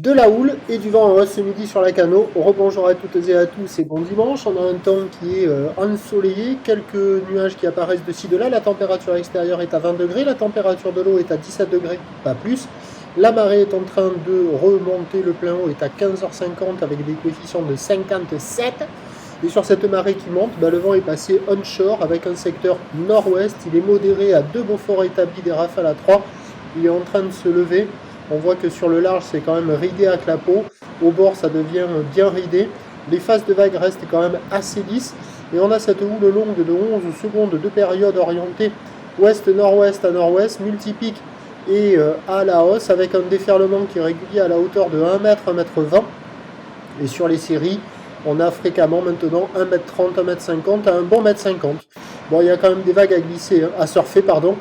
De la houle et du vent en hausse ce midi sur la Cano. Rebonjour à toutes et à tous et bon dimanche. On a un temps qui est ensoleillé, quelques nuages qui apparaissent de ci de là. La température extérieure est à 20 degrés, la température de l'eau est à 17 degrés, pas plus. La marée est en train de remonter, le plein haut est à 15h50 avec des coefficients de 57. Et sur cette marée qui monte, le vent est passé onshore avec un secteur nord-ouest. Il est modéré à 2 Beaufort établis, des rafales à 3. Il est en train de se lever. On voit que sur le large, c'est quand même ridé à clapot. Au bord, ça devient bien ridé. Les phases de vague restent quand même assez lisses. Et on a cette houle longue de 11 secondes de période orientée ouest-nord-ouest à nord-ouest, multipique et à la hausse, avec un déferlement qui est régulier à la hauteur de 1 mètre, 1 mètre 20. Et sur les séries, on a fréquemment maintenant 1 mètre 30, 1 mètre 50 à un bon mètre 50. Bon, il y a quand même des vagues à glisser, à surfer, pardon.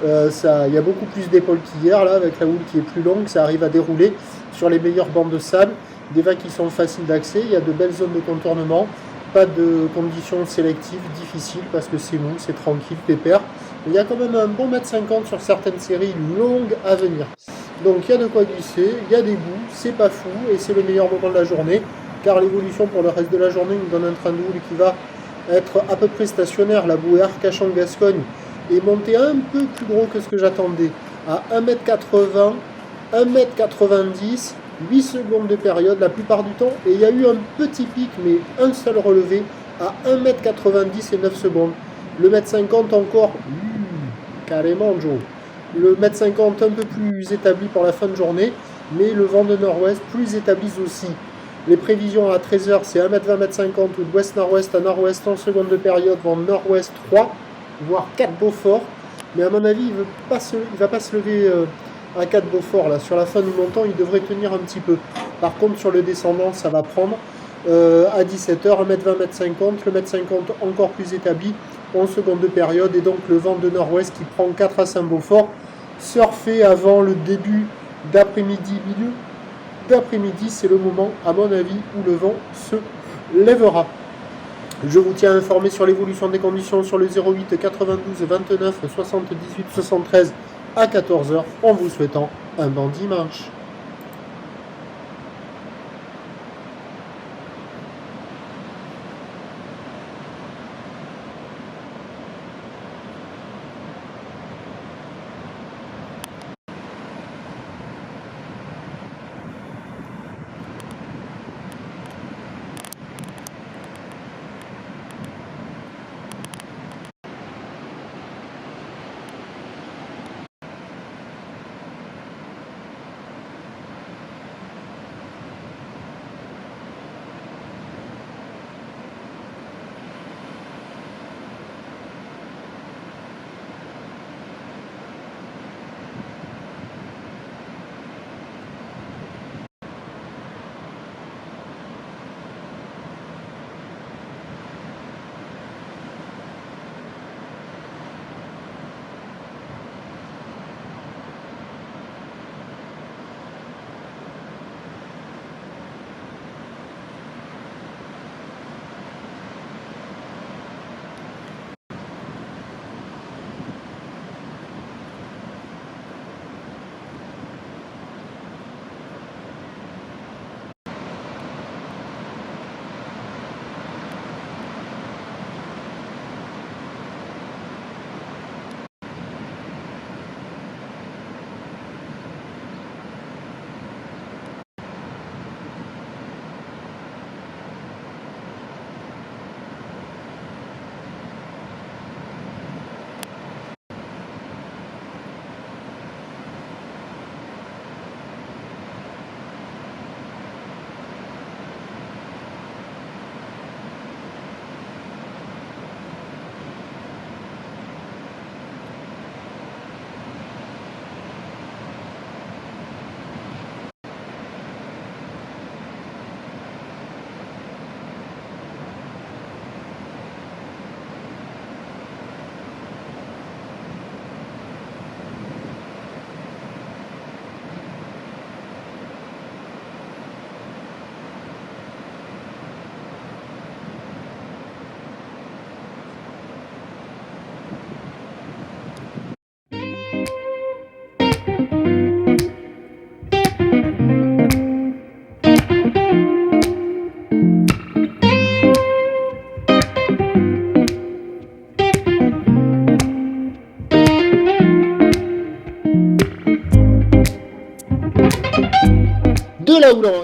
Il y a beaucoup plus d'épaules qu'hier, là, avec la houle qui est plus longue, ça arrive à dérouler sur les meilleures bandes de sable, des vagues qui sont faciles d'accès, il y a de belles zones de contournement, pas de conditions sélectives difficiles parce que c'est mou, c'est tranquille, pépère. Il y a quand même un bon mètre 50 sur certaines séries longues à venir. Donc il y a de quoi glisser, il y a des bouts, c'est pas fou et c'est le meilleur moment de la journée car l'évolution pour le reste de la journée nous donne un train de houle qui va être à peu près stationnaire. La bouée Arcachon-Gascogne est monté un peu plus gros que ce que j'attendais, à 1m80, 1m90, 8 secondes de période la plupart du temps, et il y a eu un petit pic, mais un seul relevé, à 1m90 et 9 secondes. Le mètre 50 encore, carrément Joe. Le mètre 50 un peu plus établi pour la fin de journée, mais le vent de nord-ouest plus établi aussi. Les prévisions à 13h, c'est 1m20, 1m50 ou d'ouest-nord-ouest à nord-ouest en seconde de période, vent nord-ouest 3, voire 4 Beaufort. Mais à mon avis, il ne va pas se lever à 4 Beaufort. Là. Sur la fin du montant, il devrait tenir un petit peu. Par contre, sur le descendant, ça va prendre à 17h, 1m20, 1m50, le mètre 50 encore plus établi, 11 secondes de période, et donc le vent de nord-ouest qui prend 4 à 5 Beaufort. Surfer avant le début d'après-midi, milieu d'après-midi, c'est le moment, à mon avis, où le vent se lèvera. Je vous tiens informé sur l'évolution des conditions sur le 08 92 29 78 73 à 14h en vous souhaitant un bon dimanche. oula.